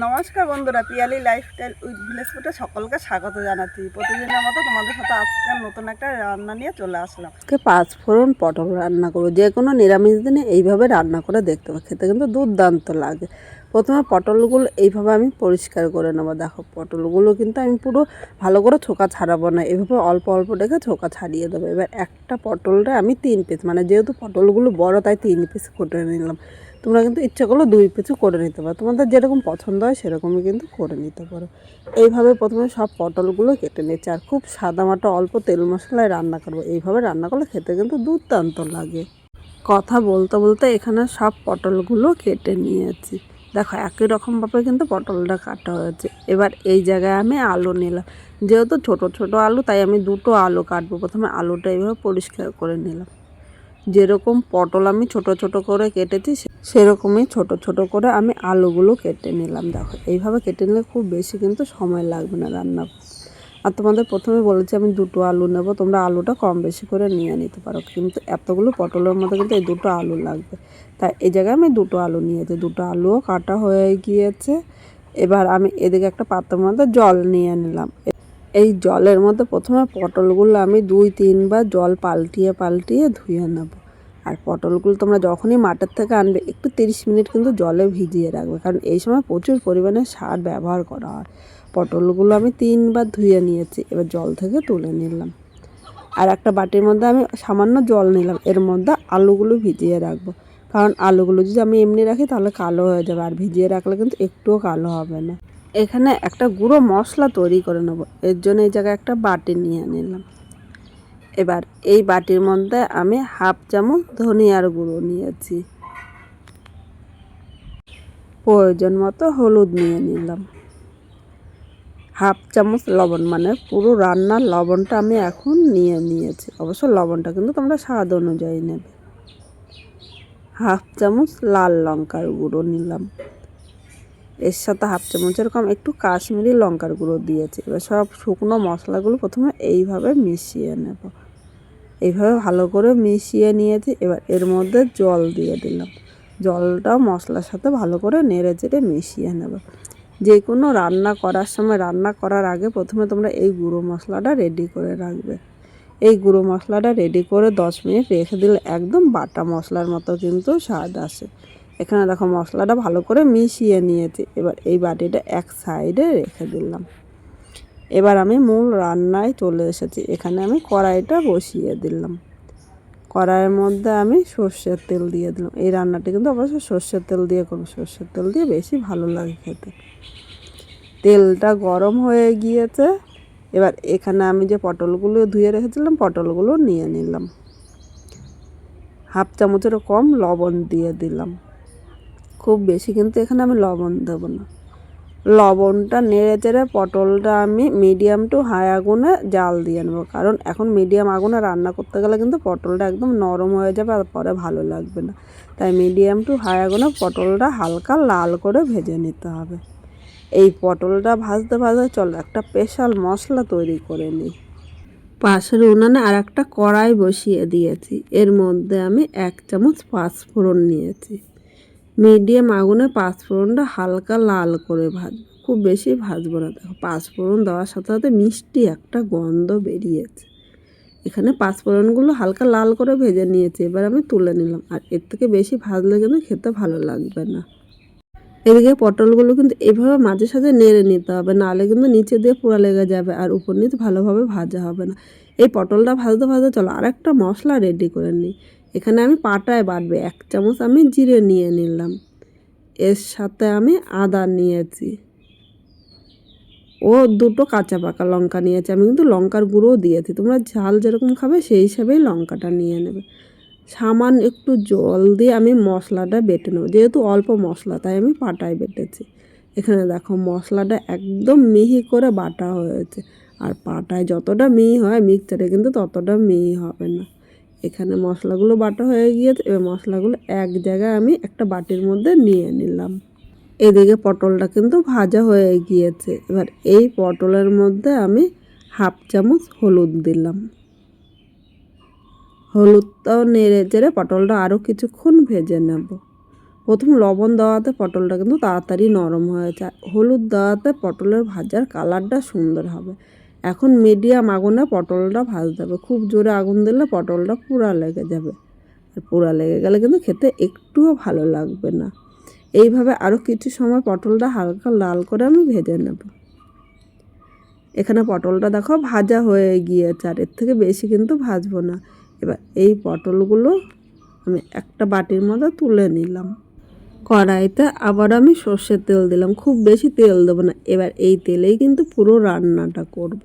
নমস্কার বন্ধুরা, Piyali lifestyle with village ফুডে সকলকে স্বাগত জানাচ্ছি। প্রতিদিনের মতো তোমাদের সাথে আজকে নতুন একটা রান্না নিয়ে চলে আসলাম। আজকে পাঁচফোড়ন পটল রান্না করবো। যে কোনো নিরামিষ দিনে এইভাবে রান্না করে দেখতে হবে, খেতে কিন্তু দুর্দান্ত লাগে। প্রথমে পটলগুলো এইভাবে আমি পরিষ্কার করে নেবো। দেখো, পটলগুলো কিন্তু আমি পুরো ভালো করে ছোকা ছাড়াবো না, এভাবে অল্প অল্প রেখে ছোকা ছাড়িয়ে দেবো। এবার একটা পটলটা আমি 3 পিস, মানে যেহেতু পটলগুলো বড় তাই 3 পিস করে নিলাম। তোমরা কিন্তু ইচ্ছা করলে 2 পিসও করে নিতে পারো, তোমাদের যেরকম পছন্দ হয় সেরকমই কিন্তু করে নিতে পারো। এইভাবে প্রথমে সব পটলগুলো কেটে নিচ্ছি, আর খুব সাদামাটা অল্প তেল মশলায় রান্না করবো। এইভাবে রান্না করলে খেতে কিন্তু দুর্দান্ত লাগে। কথা বলতে বলতে এখানে সব পটলগুলো কেটে নিয়েছি। দেখো, একই রকমভাবে কিন্তু পটলটা কাটা হয়েছে। এবার এই জায়গায় আমি আলু নিলাম, যেহেতু ছোট ছোট আলু তাই আমি 2টো আলু কাটবো। প্রথমে আলুটা এইভাবে পরিষ্কার করে নিলাম। যেরকম পটল আমি ছোট ছোট করে কেটেছি সেরকমই ছোট ছোট করে আমি আলুগুলো কেটে নিলাম। দেখো, এইভাবে কেটে নিলে খুব বেশি কিন্তু সময় লাগবে না রান্না করতে। আর তোমাদের প্রথমে বলেছি আমি 2টো আলু নেব, তোমরা আলুটা কম বেশি করে নিয়ে নিতে পারো, কিন্তু এতগুলো পটলের মধ্যে কিন্তু এই 2টো আলু লাগবে। তাই এই জায়গায় আমি 2টো আলু নিয়েছি। 2টো আলুও কাটা হয়ে গিয়েছে। এবার আমি এদিকে একটা পাত্রের মধ্যে জল নিয়ে নিলাম। এই জলের মধ্যে প্রথমে পটলগুলো আমি 2-3 বার জল পাল্টিয়ে পাল্টিয়ে ধুয়ে নেব। আর পটলগুলো তোমরা যখনই মাঠের থেকে আনবে একটু 30 মিনিট কিন্তু জলে ভিজিয়ে রাখবে, কারণ এই সময় প্রচুর পরিমাণে সার ব্যবহার করা হয়। পটলগুলো আমি 3বার ধুয়ে নিয়েছি, এবার জল থেকে তুলে নিলাম। আর একটা বাটির মধ্যে আমি সামান্য জল নিলাম, এর মধ্যে আলুগুলো ভিজিয়ে রাখবো। কারণ আলুগুলো যদি আমি এমনি রাখি তাহলে কালো হয়ে যাবে, আর ভিজিয়ে রাখলে কিন্তু একটুও কালো হবে না। এখানে একটা গুঁড়ো মশলা তৈরি করে নেব, এর জন্য এই জায়গায় একটা বাটি নিয়ে নিলাম। এবার এই বাটির মধ্যে আমি 1/2 চামচ ধনিয়ার গুঁড়ো নিয়েছি, প্রয়োজন মতো হলুদ নিয়ে নিলাম, 1/2 চামচ লবণ, মানে পুরো রান্নার লবণটা আমি এখন নিয়ে নিয়েছি। অবশ্য লবণটা কিন্তু তোমরা স্বাদ অনুযায়ী নেবে। 1/2 চামচ লাল লঙ্কার গুঁড়ো নিলাম, এর সাথে 1/2 চামচের কম একটু কাশ্মীরি লঙ্কার গুঁড়ো দিয়েছি। এবার সব শুকনো মশলাগুলো প্রথমে এইভাবে মিশিয়ে নেব। এইভাবে ভালো করে মিশিয়ে নিয়েছি। এবার এর মধ্যে জল দিয়ে দিলাম, জলটা মশলার সাথে ভালো করে নেড়ে চেড়ে মিশিয়ে নেব। যে কোনো রান্না করার সময়, রান্না করার আগে প্রথমে তোমরা এই গুঁড়ো মশলাটা রেডি করে রাখবে। এই গুঁড়ো মশলাটা রেডি করে 10 মিনিট রেখে দিলে একদম বাটা মশলার মতো কিন্তু স্বাদ আসে। এখানে দেখো মশলাটা ভালো করে মিশিয়ে নিয়েছি। এবার এই বাটিটা এক সাইডে রেখে দিলাম। এবার আমি মূল রান্নায় চলে এসেছি। এখানে আমি কড়াইটা বসিয়ে দিলাম। কড়াইয়ের মধ্যে আমি সর্ষের তেল দিয়ে দিলাম। এই রান্নাটি কিন্তু অবশ্যই সর্ষের তেল দিয়ে করবো, সর্ষের তেল দিয়ে বেশি ভালো লাগে খেতে। তেলটা গরম হয়ে গিয়েছে। এবার এখানে আমি যে পটলগুলো ধুয়ে রেখেছিলাম পটলগুলো নিয়ে নিলাম। 1/2 চামচেরও কম লবণ দিয়ে দিলাম। খুব বেশি কিন্তু এখানে আমি লবণ দেবো না। লবণটা নেড়ে চেড়ে পটলটা আমি মিডিয়াম টু হাই আগুনে জাল দিয়ে নেবো, কারণ এখন মিডিয়াম আগুনে রান্না করতে গেলে কিন্তু পটলটা একদম নরম হয়ে যাবে আর পরে ভালো লাগবে না। তাই মিডিয়াম টু হাই আগুনে পটলটা হালকা লাল করে ভেজে নিতে হবে। এই পটলটা ভাজতে ভাজতে চলো একটা স্পেশাল মশলা তৈরি করে নিই। পাশের উনানে আর একটা কড়াই বসিয়ে দিয়েছি, এর মধ্যে আমি 1 চামচ পাঁচফোড়ন নিয়েছি। মিডিয়াম আগুনে পাঁচফোড়নটা হালকা লাল করে ভাজবো, খুব বেশি ভাজবো না। দেখো, পাঁচফোড়ন দেওয়ার সাথে সাথে মিষ্টি একটা গন্ধ বেরিয়েছে। এখানে পাঁচফোড়নগুলো হালকা লাল করে ভেজে নিয়েছি, এবার আমি তুলে নিলাম। আর এর থেকে বেশি ভাজলে কিন্তু খেতে ভালো লাগবে না। এদিকে পটলগুলো কিন্তু এইভাবে মাঝে সাঝে নেড়ে নিতে হবে, নাহলে কিন্তু নিচে দিয়ে পোড়া লেগে যাবে আর উপর নিচ ভালোভাবে ভাজা হবে না। এই পটলটা ভাজতে ভাজতে চলো আর একটা মশলা রেডি করে নিই। এখানে আমি পাটায় বাটবে 1 চামচ আমি জিরে নিয়ে নিলাম, এর সাথে আমি আদা নিয়েছি ও 2টো কাঁচা পাকা লঙ্কা নিয়েছি। আমি কিন্তু লঙ্কার গুঁড়োও দিয়েছি, তোমরা ঝাল যেরকম খাবে সেই হিসাবেই লঙ্কাটা নিয়ে নেবে। সামান্য একটু জল দিয়ে আমি মশলাটা বেটে নেব, যেহেতু অল্প মশলা তাই আমি পাটায় বেটেছি। এখানে দেখো মশলাটা একদম মিহি করে বাটা হয়েছে, আর পাটায় যতটা মিহি হয় মিক্সচারে কিন্তু ততটা মিহি হবে না। এখানে মশলাগুলো বাটা হয়ে গিয়েছে। এবার মশলাগুলো এক জায়গায় আমি একটা বাটির মধ্যে নিয়ে নিলাম। এদিকে পটলটা কিন্তু ভাজা হয়ে গিয়েছে। এবার এই পটলের মধ্যে আমি 1/2 চামচ হলুদ দিলাম। হলুদটাও নেড়ে চেড়ে পটলটা আরও কিছুক্ষণ ভেজে নেব। প্রথম লবণ দেওয়াতে পটলটা কিন্তু তাড়াতাড়ি নরম হয়ে যায়, হলুদ দেওয়াতে পটলের ভাজার কালারটা সুন্দর হবে। এখন মিডিয়াম আগুনে পটলটা ভাজতে হবে, খুব জোরে আগুন দিলে পটলটা পুড়া লেগে যাবে, আর পোড়া লেগে গেলে কিন্তু খেতে একটুও ভালো লাগবে না। এইভাবে আরও কিছু সময় পটলটা হালকা লাল করে আমি ভেজে নেব। এখানে পটলটা দেখো ভাজা হয়ে গিয়েছে, আর এর থেকে বেশি কিন্তু ভাজবো না। এবার এই পটলগুলো আমি একটা বাটির মধ্যে তুলে নিলাম। কড়াইতে আবার আমি সর্ষের তেল দিলাম, খুব বেশি তেল দেবো না। এবার এই তেলেই কিন্তু পুরো রান্নাটা করব।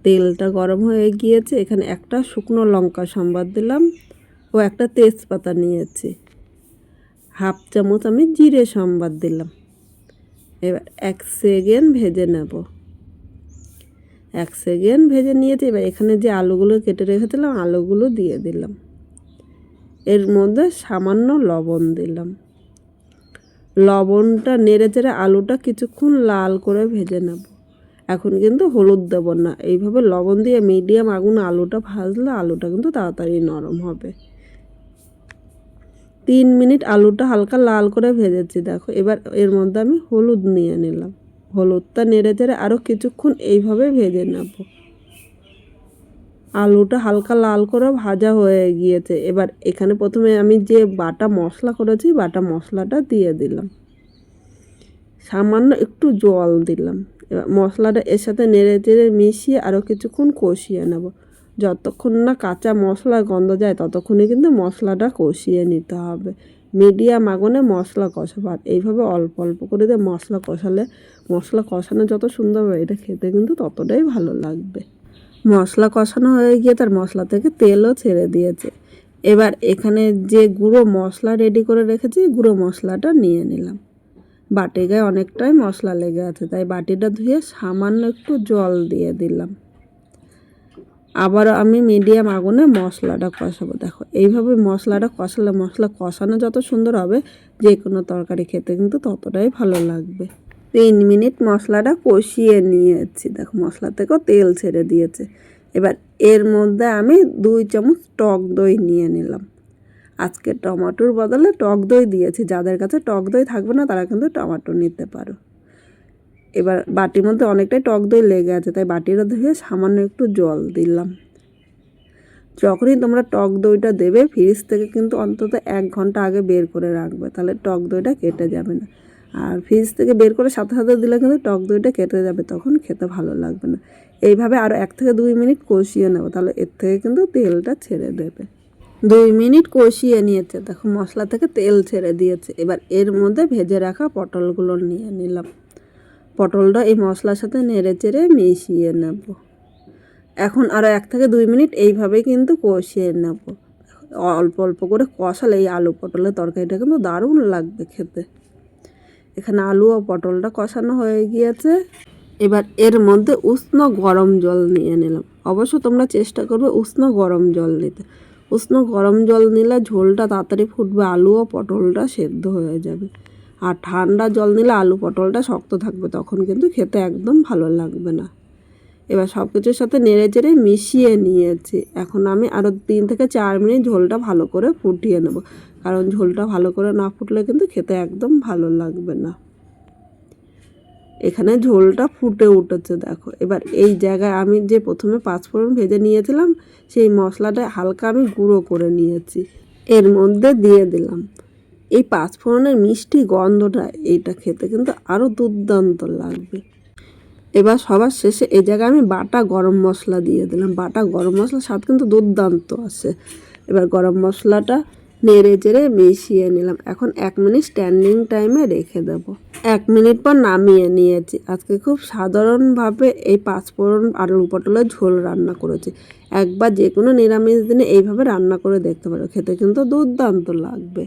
তেলটা গরম হয়ে গিয়েছে, এখানে একটা শুকনো লঙ্কা সম্বাদ দিলাম ও একটা তেজপাতা নিয়েছি, হাফ চামচ আমি জিরে সম্বাদ দিলাম। এবার 1 সেকেন্ড ভেজে নেব। 1 সেকেন্ড ভেজে নিয়েছি। এবার এখানে যে আলুগুলো কেটে রেখেছিলাম আলুগুলো দিয়ে দিলাম, এর মধ্যে সামান্য লবণ দিলাম। লবণটা নেড়ে চেড়ে আলুটা কিছুক্ষণ লাল করে ভেজে নেব। এখন কিন্তু হলুদ দেব না, এইভাবে লবণ দিয়ে মিডিয়াম আগুনে আলুটা ভাজলে আলুটা কিন্তু তাড়াতাড়ি নরম হবে। 3 মিনিট আলুটা হালকা লাল করে ভেজেছি দেখো। এবার এর মধ্যে আমি হলুদ নিয়ে নিলাম, হলুদটা নেড়ে চেড়ে আরও কিছুক্ষণ এইভাবে ভেজে নেব। আলুটা হালকা লাল করে ভাজা হয়ে গিয়েছে। এবার এখানে প্রথমে আমি যে বাটা মশলা করেছি বাটা মশলাটা দিয়ে দিলাম, সামান্য একটু জল দিলাম। এবার মশলাটা এর সাথে নেড়ে চেড়ে মিশিয়ে আরও কিছুক্ষণ কষিয়ে নেব। যতক্ষণ না কাঁচা মশলার গন্ধ যায় ততক্ষণই কিন্তু মশলাটা কষিয়ে নিতে হবে। মিডিয়াম আগুনে মশলা কষাবো, আর এইভাবে অল্প অল্প করে দিয়ে মশলা কষালে মশলা কষানো যত সুন্দর হবে এটা খেতে কিন্তু ততটাই ভালো লাগবে। মশলা কষানো হয়ে গিয়ে তার মশলা থেকে তেলও ছেড়ে দিয়েছে। এবার এখানে যে গুঁড়ো মশলা রেডি করে রেখেছি গুঁড়ো মশলাটা নিয়ে নিলাম। বাটি গায়ে অনেকটাই মশলা লেগে আছে, তাই বাটিটা ধুয়ে সামান্য একটু জল দিয়ে দিলাম। আবার আমি মিডিয়াম আগুনে মশলাটা কষাবো। দেখো এইভাবে মশলাটা কষালে মশলা কষানো যত সুন্দর হবে যে কোনো তরকারি খেতে কিন্তু ততটাই ভালো লাগবে। 3 মিনিট মশলাটা কষিয়ে নিয়েছি, দেখো মশলা থেকেও তেল ছেড়ে দিয়েছে। এবার এর মধ্যে আমি 2 চামচ টক দই নিয়ে নিলাম। আজকে টমেটোর বদলে টক দই দিয়েছি, যাদের কাছে টক দই থাকবে না তারা কিন্তু টমেটো নিতে পারো। এবার বাটির মধ্যে অনেকটাই টক দই লেগে আছে, তাই বাটিটা ধুয়ে সামান্য একটু জল দিলাম। যখনই তোমরা টক দইটা দেবে ফ্রিজ থেকে কিন্তু অন্তত 1 ঘন্টা আগে বের করে রাখবে, তাহলে টক দইটা কেটে যাবে না। আর ফ্রিজ থেকে বের করে সাথে সাথে দিলে কিন্তু টক দইটা কেটে যাবে, তখন খেতে ভালো লাগবে না। এইভাবে আরও 1 থেকে 2 মিনিট কষিয়ে নেবো, তাহলে এর থেকে কিন্তু তেলটা ছেড়ে দেবে। 2 মিনিট কষিয়ে নিয়েছে, দেখো মশলা থেকে তেল ছেড়ে দিয়েছে। এবার এর মধ্যে ভেজে রাখা পটলগুলো নিয়ে নিলাম। পটলটা এই মশলার সাথে নেড়ে চেড়ে মিশিয়ে নেব। এখন আরও 1 থেকে 2 মিনিট এইভাবেই কিন্তু কষিয়ে নেব। অল্প অল্প করে কষালে এই আলু পটলের তরকারিটা কিন্তু দারুণ লাগবে খেতে। এখানে আলু ও পটলটা কষানো হয়ে গিয়েছে। এবার এর মধ্যে উষ্ণ গরম জল নিয়ে নিলাম। অবশ্য তোমরা চেষ্টা করবে উষ্ণ গরম জল নিতে। উষ্ণ গরম জল নিলে ঝোলটা তাড়াতাড়ি ফুটবে, আলু ও পটলটা সেদ্ধ হয়ে যাবে। আর ঠান্ডা জল নিলে আলু পটলটা শক্ত থাকবে, তখন কিন্তু খেতে একদম ভালো লাগবে না। এবার সব কিছুর সাথে নেড়ে চেড়ে মিশিয়ে নিয়েছি। এখন আমি আরও 3 থেকে 4 মিনিট ঝোলটা ভালো করে ফুটিয়ে নেব, কারণ ঝোলটা ভালো করে না ফুটলে কিন্তু খেতে একদম ভালো লাগবে না। এখানে ঝোলটা ফুটে উঠেছে দেখো। এবার এই জায়গায় আমি যে প্রথমে 5 ফোড়ন ভেজে নিয়েছিলাম সেই মশলাটা হালকা আমি গুঁড়ো করে নিয়েছি, এর মধ্যে দিয়ে দিলাম। এই 5 ফোড়নের মিষ্টি গন্ধটা এইটা খেতে কিন্তু আরও দুর্দান্ত লাগবে। এবার সবার শেষে এই জায়গায় আমি বাটা গরম মশলা দিয়ে দিলাম। বাটা গরম মশলার স্বাদ কিন্তু দুর্দান্ত আসে। এবার গরম মশলাটা নেড়ে চেড়ে মিশিয়ে নিলাম। এখন 1 মিনিট স্ট্যান্ডিং টাইমে রেখে দেব। 1 মিনিট পর নামিয়ে নিয়েছি। আজকে খুব সাধারণভাবে এই 5 ফোড়ন আলু পটলের ঝোল রান্না করেছি। একবার যে কোনো নিরামিষ দিনে এইভাবে রান্না করে দেখতে পারো, খেতে কিন্তু দুর্দান্ত লাগবে।